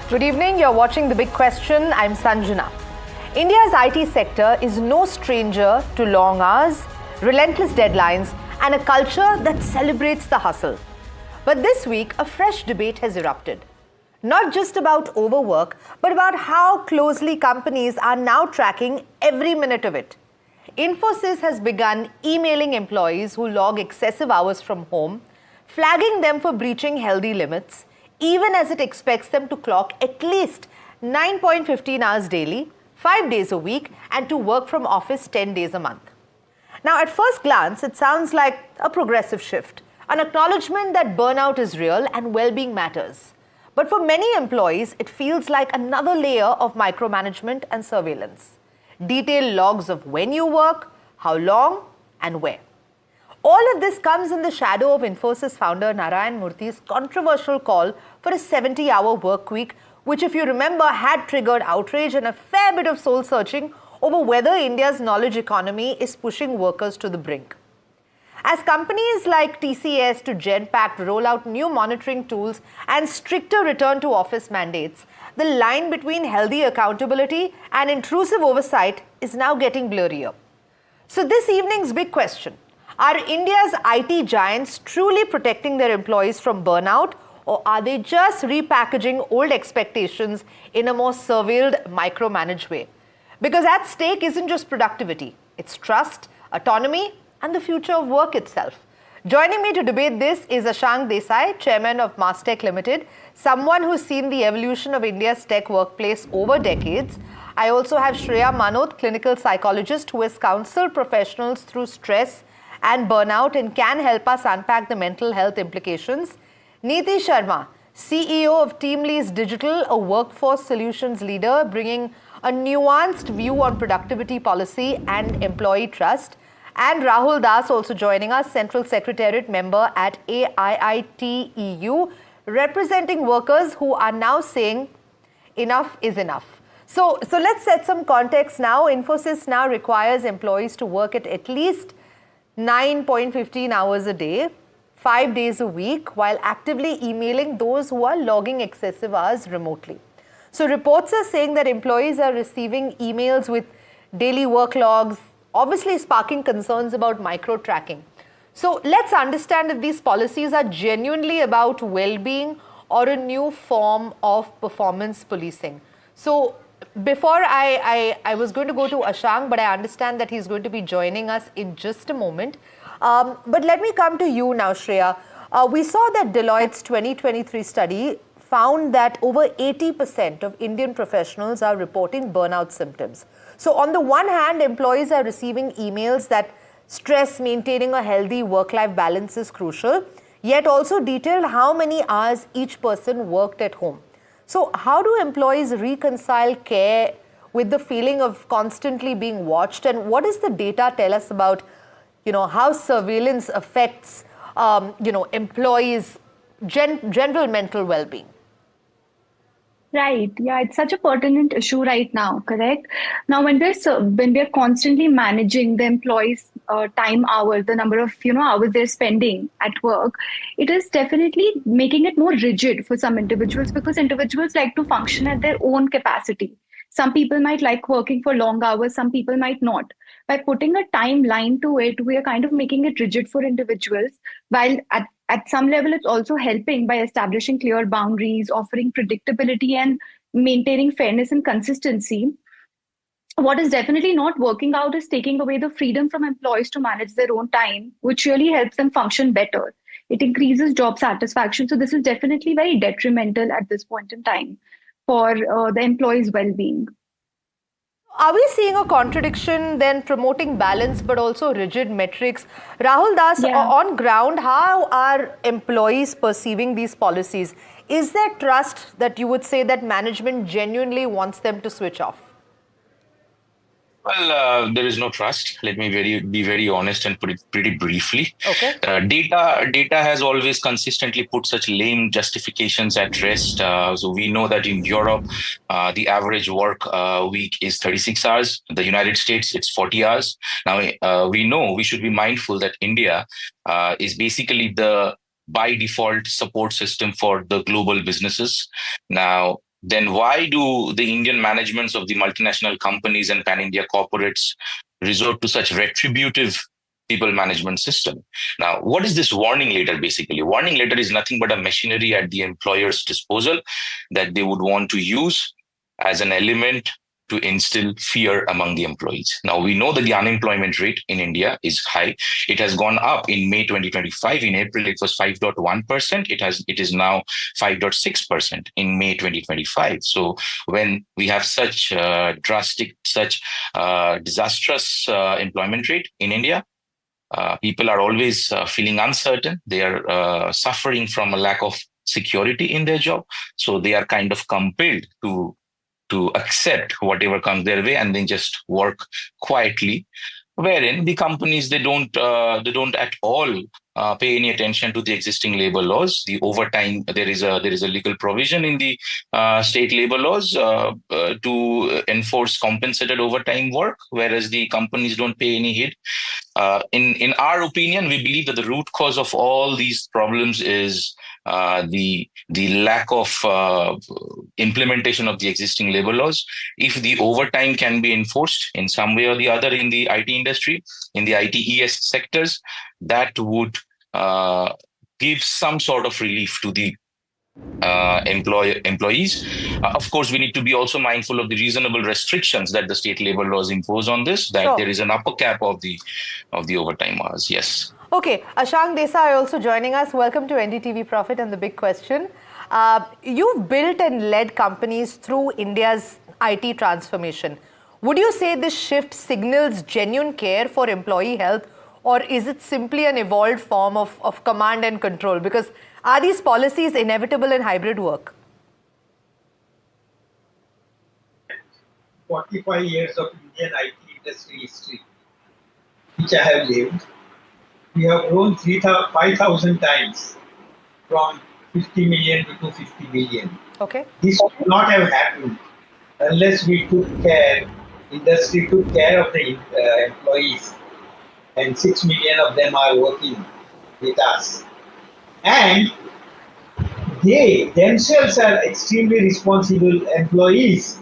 Good evening, you're watching The Big Question. I'm Sanjana. India's IT sector is no stranger to long hours, relentless deadlines, and a culture that celebrates the hustle. But this week, a fresh debate has erupted. Not just about overwork, but about how closely companies are now tracking every minute of it. Infosys has begun emailing employees who log excessive hours from home, flagging them for breaching healthy limits, even as it expects them to clock at least 9.15 hours daily, 5 days a week, and to work from office 10 days a month. Now, at first glance, it sounds like a progressive shift, an acknowledgement that burnout is real and well-being matters. But for many employees, it feels like another layer of micromanagement and surveillance. Detailed logs of when you work, how long, and where. All of this comes in the shadow of Infosys founder Narayan Murthy's controversial call for a 70-hour work week, which, if you remember, had triggered outrage and a fair bit of soul-searching over whether India's knowledge economy is pushing workers to the brink. As companies like TCS to Genpact roll out new monitoring tools and stricter return to office mandates, the line between healthy accountability and intrusive oversight is now getting blurrier. So this evening's big question: are India's IT giants truly protecting their employees from burnout, or are they just repackaging old expectations in a more surveilled, micromanaged way? Because at stake isn't just productivity, it's trust, autonomy, and the future of work itself. Joining me to debate this is Ashank Desai, chairman of Mastech Limited, someone who's seen the evolution of India's tech workplace over decades. I also have Shreya Manot, clinical psychologist who has counseled professionals through stress and burnout and can help us unpack the mental health implications. Neeti Sharma, CEO of TeamLease Digital, a workforce solutions leader, bringing a nuanced view on productivity policy and employee trust. And Rahul Das also joining us, Central Secretariat member at AIITEU, representing workers who are now saying enough is enough. So let's set some context now. Infosys now requires employees to work at least 9.15 hours a day, 5 days a week, while actively emailing those who are logging excessive hours remotely. So reports are saying that employees are receiving emails with daily work logs, obviously sparking concerns about micro-tracking. So let's understand if these policies are genuinely about well-being or a new form of performance policing. So before I was going to go to Ashank, but I understand that he's going to be joining us in just a moment. But let me come to you now, Shreya. We saw that Deloitte's 2023 study found that over 80% of Indian professionals are reporting burnout symptoms. So on the one hand, employees are receiving emails that stress maintaining a healthy work-life balance is crucial, yet also detailed how many hours each person worked at home. So how do employees reconcile care with the feeling of constantly being watched? And what does the data tell us about, how surveillance affects, employees' general mental well-being? Right. Yeah, it's such a pertinent issue right now, correct? Now, when they're constantly managing the employees' time hours, the number of hours they're spending at work, it is definitely making it more rigid for some individuals because individuals like to function at their own capacity. Some people might like working for long hours, some people might not. By putting a timeline to it, we are kind of making it rigid for individuals, while at some level, it's also helping by establishing clear boundaries, offering predictability, and maintaining fairness and consistency. What is definitely not working out is taking away the freedom from employees to manage their own time, which really helps them function better. It increases job satisfaction. So this is definitely very detrimental at this point in time for the employees' well-being. Are we seeing a contradiction then, promoting balance but also rigid metrics? Rahul Das, on ground, how are employees perceiving these policies? Is there trust that you would say that management genuinely wants them to switch off? Well, there is no trust. Let me be very honest and put it pretty briefly. Okay. Data has always consistently put such lame justifications at rest. So we know that in Europe, the average work week is 36 hours. In the United States, it's 40 hours. Now, we know we should be mindful that India is basically the by default support system for the global businesses. Now, then why do the Indian managements of the multinational companies and pan-India corporates resort to such retributive people management system? Now, what is this warning letter basically? Warning letter is nothing but a machinery at the employer's disposal that they would want to use as an element to instill fear among the employees. Now, we know that the unemployment rate in India is high. It has gone up in May 2025. In April, it was 5.1%. It is now 5.6% in May 2025. So when we have such drastic, such disastrous employment rate in India, people are always feeling uncertain. They are suffering from a lack of security in their job. So they are kind of compelled to accept whatever comes their way and then just work quietly, wherein the companies they don't at all pay any attention to the existing labor laws. The overtime, there is a legal provision in the state labor laws to enforce compensated overtime work, whereas the companies don't pay any heed. In our opinion, we believe that the root cause of all these problems is the lack of implementation of the existing labor laws. If the overtime can be enforced in some way or the other in the IT industry, in the ITES sectors, that would give some sort of relief to the employees. Of course, we need to be also mindful of the reasonable restrictions that the state labor laws impose on this, that there is an upper cap of the overtime hours. Yes. Okay, Ashank Desai also joining us. Welcome to NDTV Profit and the Big Question. You've built and led companies through India's IT transformation. Would you say this shift signals genuine care for employee health, or is it simply an evolved form of command and control? Because are these policies inevitable in hybrid work? 45 years of Indian IT industry history, which I have lived, we have grown 5,000 times from 50 million to 250 million. Okay. This would not have happened unless we took care, industry took care of the employees, and 6 million of them are working with us. And they themselves are extremely responsible employees.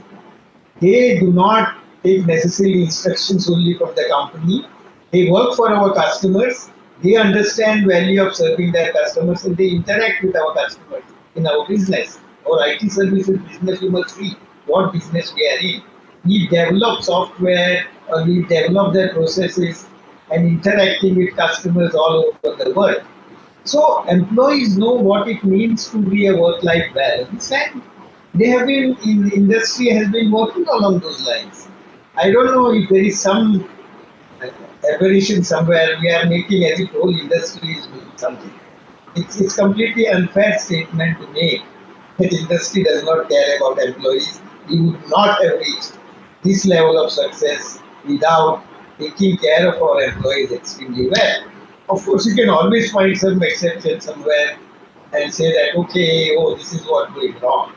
They do not take necessary instructions only from the company. They work for our customers. They understand value of serving their customers, and they interact with our customers in our business. Our IT services business, you must see what business we are in. We develop software, or we develop their processes and interacting with customers all over the world. So employees know what it means to be a work-life balance, and they have been in industry has been working along those lines. I don't know if there is some aberration somewhere. We are making as if whole industry is doing something. It's completely unfair statement to make that industry does not care about employees. We would not have reached this level of success without taking care of our employees extremely well. Of course, you can always find some exception somewhere and say that, okay, this is what going wrong.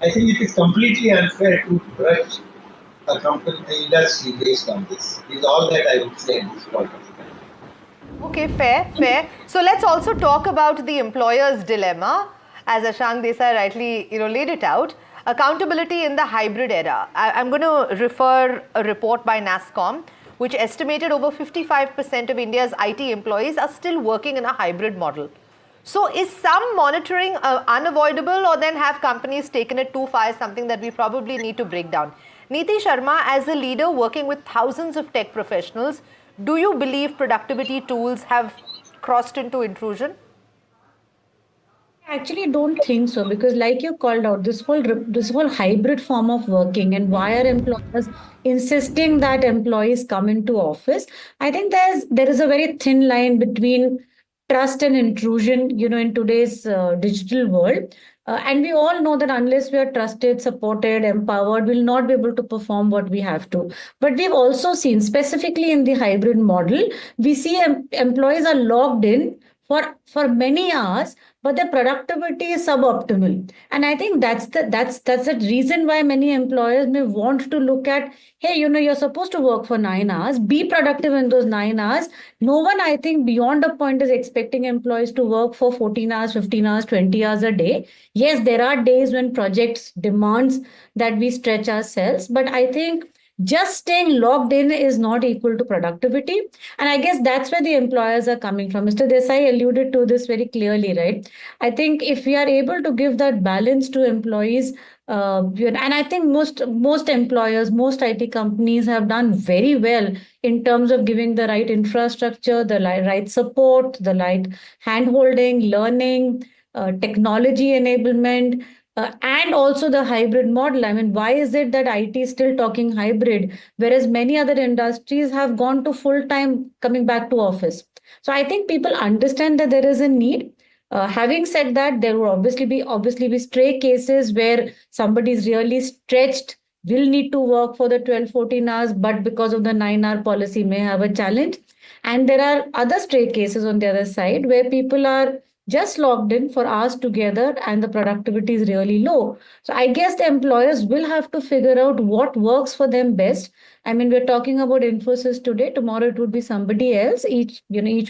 I think it is completely unfair to judge a company, the industry based on this. Is all that I would say at this point of time. Okay, fair. So let's also talk about the employer's dilemma, as Ashank Desai rightly laid it out. Accountability in the hybrid era. I'm going to refer a report by NASSCOM, which estimated over 55% of India's IT employees are still working in a hybrid model. So is some monitoring unavoidable, or then have companies taken it too far, something that we probably need to break down? Neeti Sharma, as a leader working with thousands of tech professionals, do you believe productivity tools have crossed into intrusion? I actually don't think so, because like you called out, this whole hybrid form of working, and why are employers insisting that employees come into office? I think there is a very thin line between trust and intrusion, in today's digital world. And we all know that unless we are trusted, supported, empowered, we'll not be able to perform what we have to. But we've also seen, specifically in the hybrid model, we see employees are logged in for many hours, but the productivity is suboptimal. And I think that's the reason why many employers may want to look at, hey, you're supposed to work for 9 hours, be productive in those 9 hours. No one, I think, beyond a point is expecting employees to work for 14 hours, 15 hours, 20 hours a day. Yes, there are days when projects demands that we stretch ourselves, but I think just staying logged in is not equal to productivity. And I guess that's where the employers are coming from. Mr. Desai alluded to this very clearly, right? I think if we are able to give that balance to employees, and I think most employers, most IT companies have done very well in terms of giving the right infrastructure, the right support, the right handholding, learning, technology enablement, and also the hybrid model. I mean, why is it that IT is still talking hybrid, whereas many other industries have gone to full time coming back to office? So I think people understand that there is a need. Having said that, there will obviously be stray cases where somebody is really stretched, will need to work for the 12, 14 hours, but because of the 9-hour policy may have a challenge. And there are other stray cases on the other side where people are just logged in for hours together and the productivity is really low. So I guess the employers will have to figure out what works for them best. I mean, we're talking about Infosys today. Tomorrow it would be somebody else. Each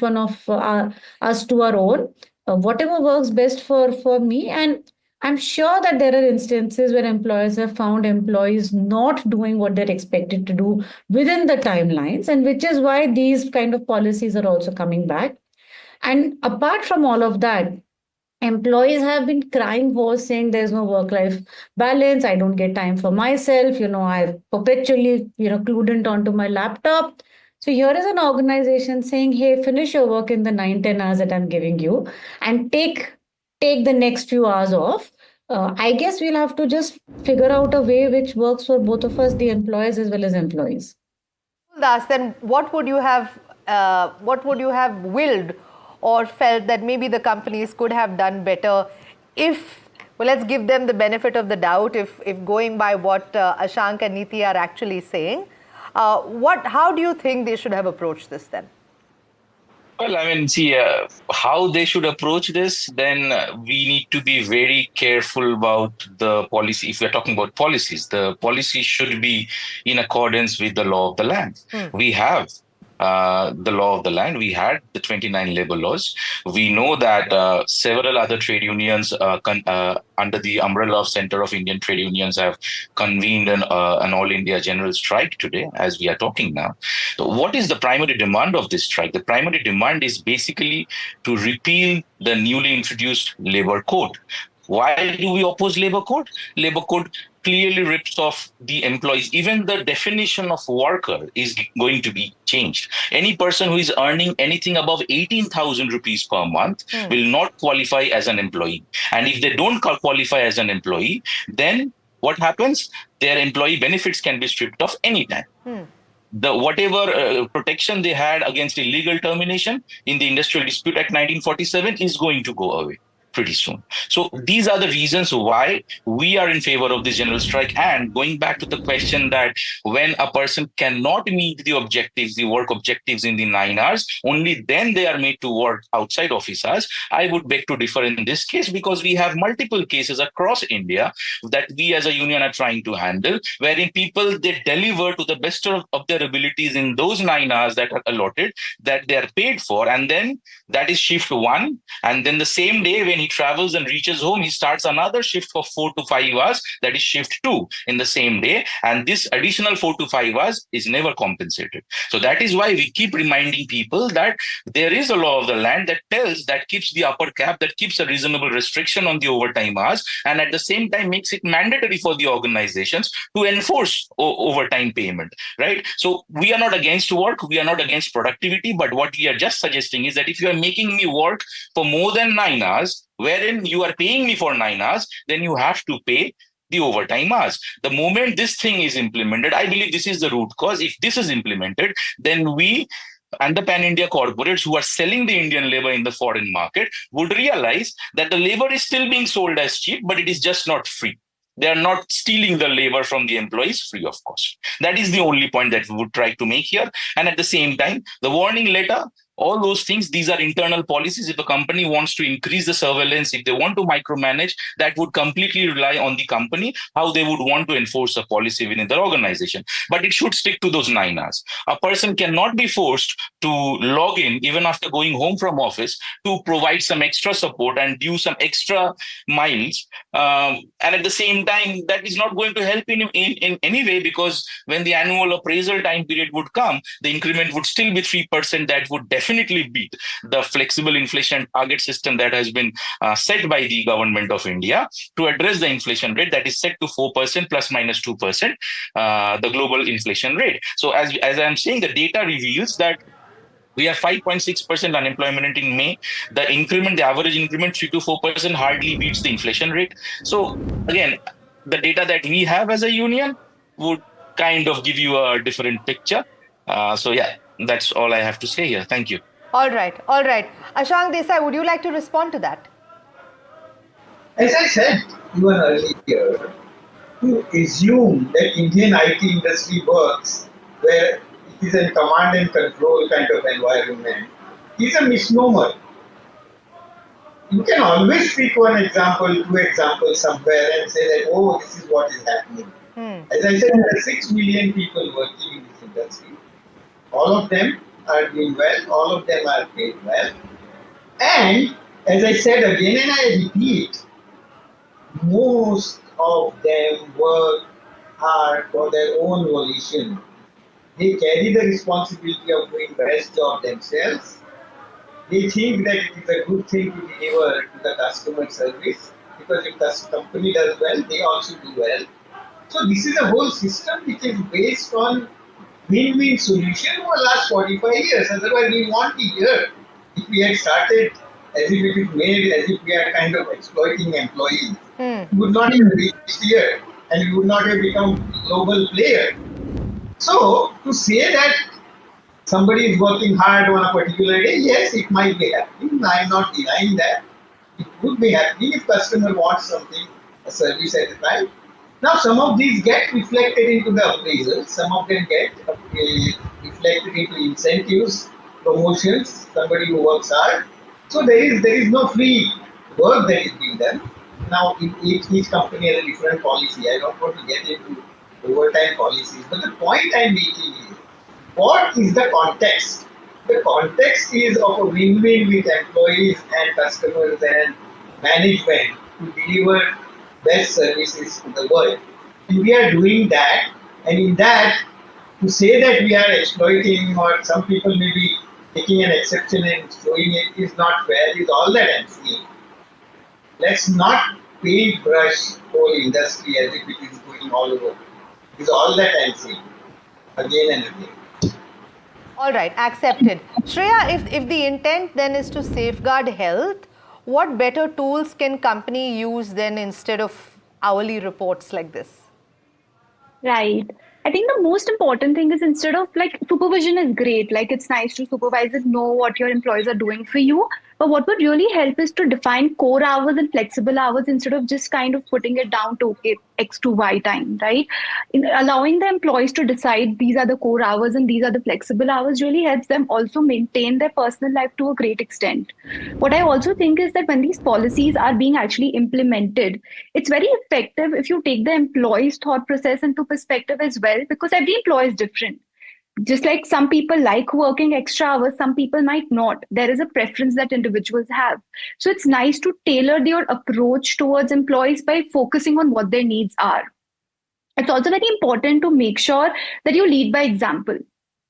one of us to our own. Whatever works best for me. And I'm sure that there are instances where employers have found employees not doing what they're expected to do within the timelines, and which is why these kind of policies are also coming back. And apart from all of that, employees have been crying hoarse saying there's no work life balance. I don't get time for myself. I perpetually, clued into onto my laptop. So here is an organization saying, hey, finish your work in the 9-10 hours that I'm giving you and take the next few hours off. I guess we'll have to just figure out a way which works for both of us, the employers as well as employees. Das, then what would you have willed or felt that maybe the companies could have done better if, well, let's give them the benefit of the doubt, if going by what Ashank and Niti are actually saying, how do you think they should have approached this then? Well, I mean, see, how they should approach this, then we need to be very careful about the policy. If we're talking about policies, the policy should be in accordance with the law of the land. We have the law of the land. We had the 29 labor laws. We know that several other trade unions under the umbrella of Center of Indian Trade Unions have convened an all India general strike today as we are talking now. So what is the primary demand of this strike? The primary demand is basically to repeal the newly introduced labor code. Why do we oppose labor code? Labor code clearly rips off the employees. Even the definition of worker is going to be changed. Any person who is earning anything above 18,000 rupees per month will not qualify as an employee. And if they don't qualify as an employee, then what happens? Their employee benefits can be stripped off anytime. The whatever protection they had against illegal termination in the Industrial Dispute Act 1947 is going to go away pretty soon. So these are the reasons why we are in favor of this general strike. And going back to the question that when a person cannot meet the objectives, the work objectives in the 9 hours, only then they are made to work outside office hours, I would beg to differ in this case, because we have multiple cases across India that we as a union are trying to handle, wherein people, they deliver to the best of their abilities in those 9 hours that are allotted, that they are paid for, and then that is shift 1. And then the same day when he travels and reaches home, he starts another shift for 4 to 5 hours, that is shift 2 in the same day. And this additional 4 to 5 hours is never compensated. So that is why we keep reminding people that there is a law of the land that keeps the upper cap, that keeps a reasonable restriction on the overtime hours, and at the same time makes it mandatory for the organizations to enforce overtime payment, right? So we are not against work, we are not against productivity, but what we are just suggesting is that if you are making me work for more than 9 hours, wherein you are paying me for 9 hours, then you have to pay the overtime hours. The moment this thing is implemented, I believe this is the root cause. If this is implemented, then we and the pan-India corporates who are selling the Indian labor in the foreign market would realize that the labor is still being sold as cheap, but it is just not free. They are not stealing the labor from the employees free of cost. That is the only point that we would try to make here. And at the same time, the warning letter All those things, these are internal policies. If a company wants to increase the surveillance, if they want to micromanage, that would completely rely on the company, how they would want to enforce a policy within their organization. But it should stick to those 9 hours. A person cannot be forced to log in even after going home from office to provide some extra support and do some extra miles. And at the same time, that is not going to help in any way, because when the annual appraisal time period would come, the increment would still be 3%. That would definitely beat the flexible inflation target system that has been set by the government of India to address the inflation rate that is set to 4% plus minus 2%, the global inflation rate. So as I'm saying, the data reveals that we have 5.6% unemployment in May. The increment, the average increment, 3 to 4% hardly beats the inflation rate. So again, the data that we have as a union would kind of give you a different picture. So yeah, that's all I have to say here. Thank you. All right, all right. Ashank Desai, would you like to respond to that? As I said even earlier, to assume that Indian IT industry works where it is a command and control kind of environment is a misnomer. You can always pick one example, two examples somewhere and say that, oh, this is what is happening. As I said, there are 6 million people working in this industry. All of them are doing well, all of them are paid well. And as I said again, and I repeat, most of them work hard for their own volition. They carry the responsibility of doing the best job themselves. They think that it is a good thing to deliver to the customer service, because if the company does well, they also do well. So this is a whole system which is based on win-win solution over the last 45 years. Otherwise, we won't be here. If we had started as if it is made, as if we are kind of exploiting employees, we would not have reached here and we would not have become a global player. So, to say that somebody is working hard on a particular day, yes, it might be happening. I am not denying that. It would be happening if customer wants something, a service at a time. Now, some of these get reflected into the appraisal. Some of them get reflected into incentives, promotions, somebody who works hard. So there is no free work that is being done. Now, each company has a different policy. I don't want to get into overtime policies. But the point I'm making is, what is the context? The context is of a win-win with employees and customers and management to deliver best services to the world. And we are doing that, and in that, to say that we are exploiting, or some people may be taking an exception and showing it, is not fair, is all that I'm saying. Let's not paintbrush whole industry as if it is going all over. Is all that I'm saying, again and again. All right, accepted. Shreya, if the intent then is to safeguard health, what better tools can company use then instead of hourly reports like this? Right. I think the most important thing is, instead of, like, supervision is great. Like, it's nice to supervise and know what your employees are doing for you. But what would really help is to define core hours and flexible hours instead of just kind of putting it down to, okay, X to Y time, right? In allowing the employees to decide these are the core hours and these are the flexible hours really helps them also maintain their personal life to a great extent. What I also think is that when these policies are being actually implemented, it's very effective if you take the employee's thought process into perspective as well, because every employee is different. Just like some people like working extra hours, some people might not. There is a preference that individuals have. So it's nice to tailor your approach towards employees by focusing on what their needs are. It's also very important to make sure that you lead by example.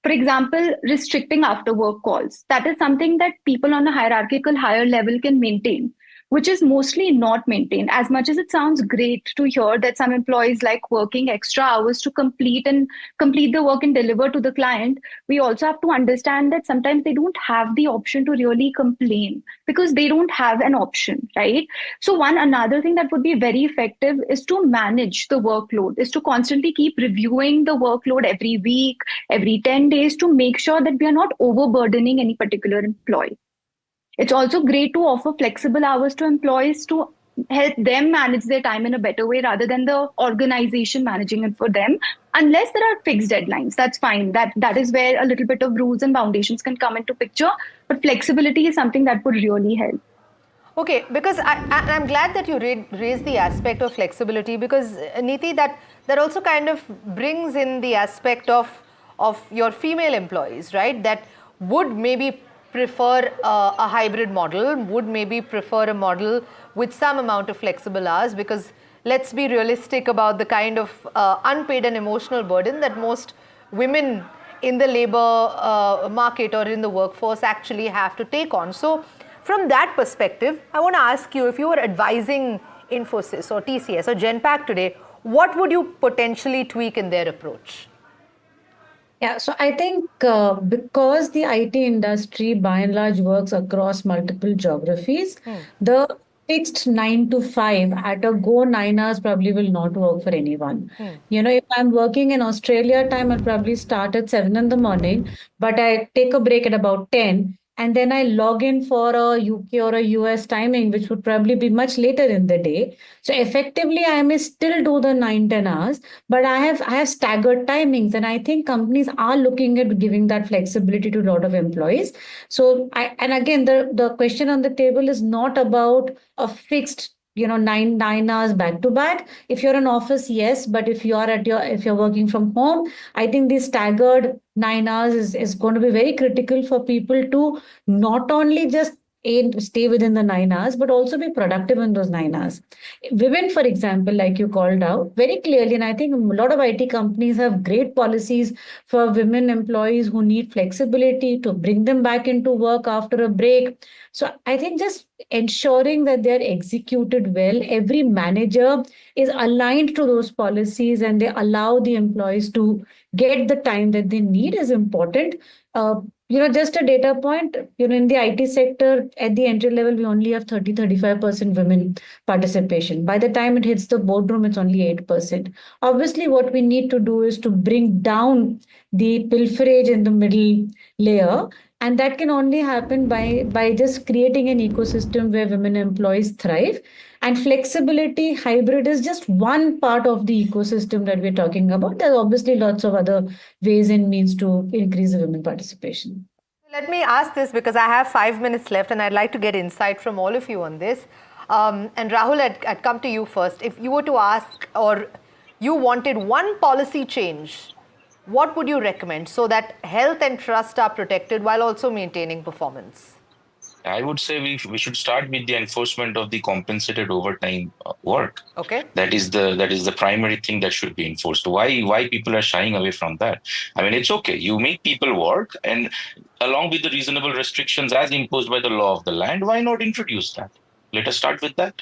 For example, restricting after work calls. That is something that people on a hierarchical higher level can maintain, which is mostly not maintained. As much as it sounds great to hear that some employees like working extra hours to complete the work and deliver to the client, we also have to understand that sometimes they don't have the option to really complain because they don't have an option, right? So another thing that would be very effective is to manage the workload, is to constantly keep reviewing the workload every week, every 10 days, to make sure that we are not overburdening any particular employee. It's also great to offer flexible hours to employees to help them manage their time in a better way rather than the organization managing it for them. unless there are fixed deadlines. That's fine. That is where a little bit of rules and foundations can come into picture. But flexibility is something that would really help. Okay, because I'm glad that you raised the aspect of flexibility, because Neeti, that also kind of brings in the aspect of your female employees, right? That would maybe prefer a hybrid model, would maybe prefer a model with some amount of flexible hours, because let's be realistic about the kind of unpaid and emotional burden that most women in the labor market or in the workforce actually have to take on. So from that perspective, I want to ask you, if you were advising Infosys or TCS or Genpact today, what would you potentially tweak in their approach? Yeah, so I think because the IT industry by and large works across multiple geographies, the fixed 9 to 5 at a go 9 hours probably will not work for anyone. If I'm working in Australia time, I'll probably start at 7 in the morning, but I take a break at about 10. And then I log in for a UK or a US timing, which would probably be much later in the day. So effectively, I may still do the 9-10 hours, but I have staggered timings, and I think companies are looking at giving that flexibility to a lot of employees. So and again, the question on the table is not about a fixed 9 hours back to back. If you're in office, yes, but if you're working from home, I think the staggered 9 hours is going to be very critical for people to not only just stay within the 9 hours, but also be productive in those 9 hours. Women, for example, like you called out very clearly, and I think a lot of IT companies have great policies for women employees who need flexibility to bring them back into work after a break. So I think just ensuring that they're executed well, every manager is aligned to those policies and they allow the employees to get the time that they need is important. Just a data point, in the IT sector, at the entry level, we only have 35% women participation. By the time it hits the boardroom, it's only 8%. Obviously, what we need to do is to bring down the pilferage in the middle layer. And that can only happen by just creating an ecosystem where women employees thrive. And flexibility, hybrid is just one part of the ecosystem that we're talking about. There's obviously lots of other ways and means to increase the women participation. Let me ask this, because I have 5 minutes left and I'd like to get insight from all of you on this. And Rahul, I'd come to you first. If you were to ask, or you wanted one policy change, what would you recommend so that health and trust are protected while also maintaining performance? I would say we should start with the enforcement of the compensated overtime work. Okay. That is the primary thing that should be enforced. Why people are shying away from that? I mean, it's okay. You make people work, and along with the reasonable restrictions as imposed by the law of the land, why not introduce that? Let us start with that.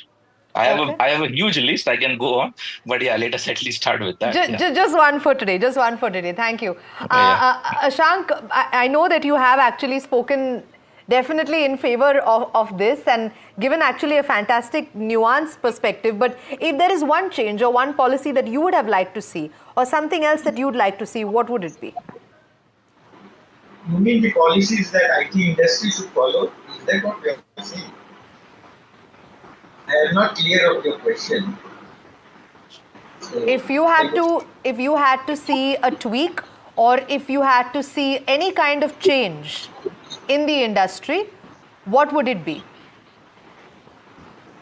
I have a huge list. I can go on, but yeah, let us at least start with that. Just one for today. Just one for today. Thank you. Ashank, I know that you have actually spoken definitely in favor of this and given actually a fantastic nuanced perspective. But if there is one change or one policy that you would have liked to see, or something else that you'd like to see, what would it be? You mean the policies that IT industry should follow? Is that what we are saying? I am not clear of your question. So, if you had to see a tweak, or if you had to see any kind of change in the industry, what would it be?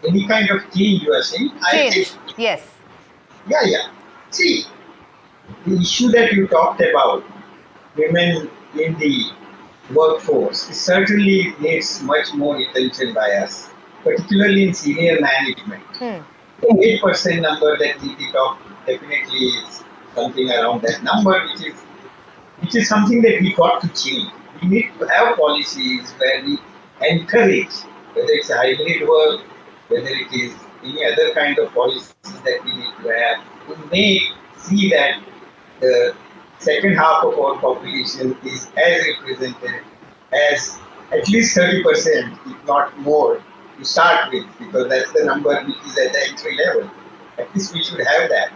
Any kind of change you are saying? Change, yes. Yeah. See, the issue that you talked about, women in the workforce, certainly needs much more attention by us, particularly in senior management. The 8% number that Neeti talked definitely is something around that number, which is something that we got to change. We need to have policies where we encourage, whether it's hybrid work, whether it is any other kind of policies that we need to have, to make see that the second half of our population is as represented as at least 30%, if not more, to start with, because that's the number which is at the entry level. At least we should have that.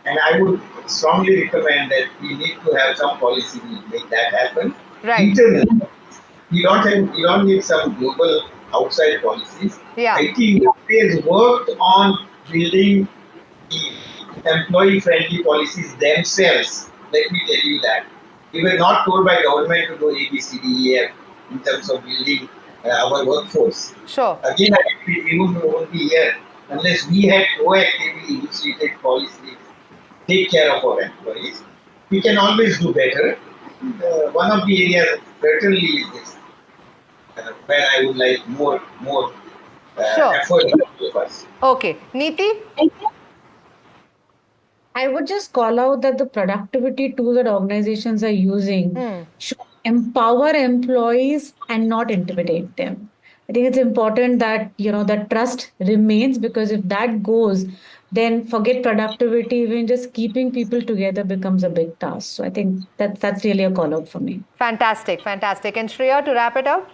And I would strongly recommend that we need to have some policy to make that happen. Right. Internally. You don't need some global outside policies. Yeah. IT industry has worked on building the employee-friendly policies themselves. Let me tell you that. We were not told by government to do A, B, C, D, E, F in terms of building our workforce. Sure. Again, I repeat, we won't be here unless we had proactively initiated policies to take care of our employees. We can always do better. One of the areas certainly is this, where I would like more Sure. effort of us. Okay. Neeti? I would just call out that the productivity tools that organizations are using should empower employees and not intimidate them. I think it's important that, that trust remains, because if that goes, then forget productivity, even just keeping people together becomes a big task. So I think that's really a call out for me. Fantastic, fantastic. And Shreya, to wrap it up?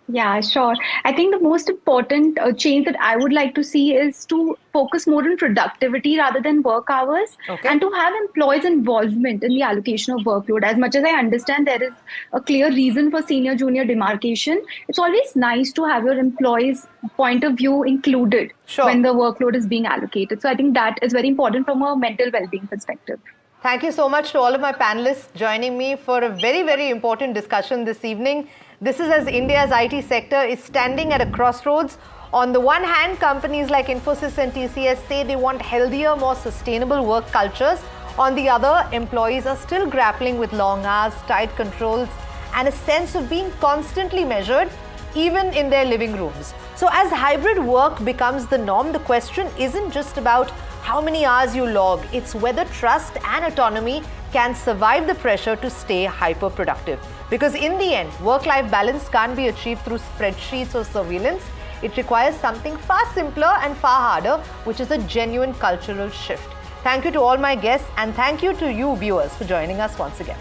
Yeah, sure. I think the most important change that I would like to see is to focus more on productivity rather than work hours, Okay. and to have employees' involvement in the allocation of workload. As much as I understand there is a clear reason for senior junior demarcation, it's always nice to have your employees' point of view included Sure. when the workload is being allocated. So I think that is very important from a mental well-being perspective. Thank you so much to all of my panelists joining me for a very, very important discussion this evening. This is as India's IT sector is standing at a crossroads. On the one hand, companies like Infosys and TCS say they want healthier, more sustainable work cultures. On the other, employees are still grappling with long hours, tight controls, and a sense of being constantly measured, even in their living rooms. So as hybrid work becomes the norm, the question isn't just about how many hours you log, it's whether trust and autonomy can survive the pressure to stay hyper productive. Because in the end, work-life balance can't be achieved through spreadsheets or surveillance. It requires something far simpler and far harder, which is a genuine cultural shift. Thank you to all my guests, and thank you to you viewers for joining us once again.